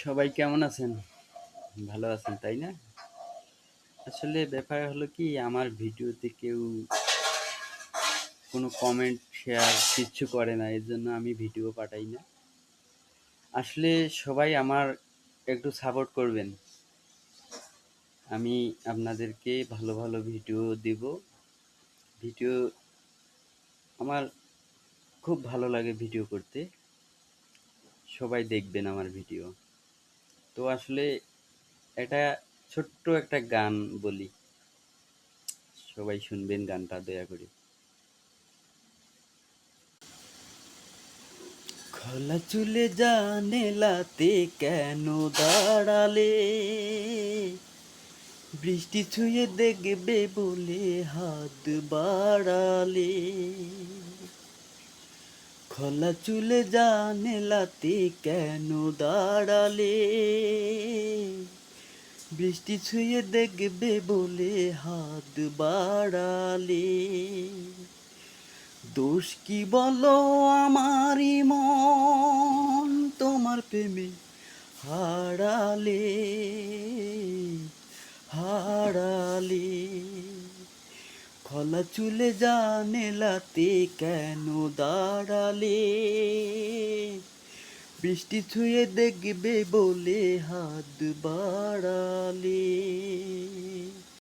সবাই কেমন আছেন? ভালো আছেন, তাই না? আসলে ব্যাপার হলো কি, আমার ভিডিওতে কেউ কোনো কমেন্ট, শেয়ার কিচ্ছু করে না। এর জন্য আমি ভিডিও পাঠাই না। আসলে সবাই আমার একটু সাপোর্ট করবেন। আমি আপনাদেরকে ভালো, ভালো ভিডিও দিব। ভিডিও আমার খুব ভালো লাগে ভিডিও করতে। সবাই দেখবেন আমার ভিডিও। তো আসলে এটা ছোট্ট একটা গান বলি। সবাই শুনবেন গানটা দয়া করে। খোলা চুলে জানেলাতে কেন দাঁড়ালে? বৃষ্টি ছুঁয়ে দেখবে বলে হাত বাড়ালে। খোলা চুলে জানেলাতে কেন দাঁড়ালে? বৃষ্টি ছুঁয়ে দেখবে বলে হাত বাড়ালে। দোষ কি বলো আমারই মন তোমার প্রেমে হারালে, হারালে। খোলা চুলে জানেলাতে কেন দাঁড়ালে? বৃষ্টি ছুঁয়ে দেখবে বলে হাত বাড়ালে।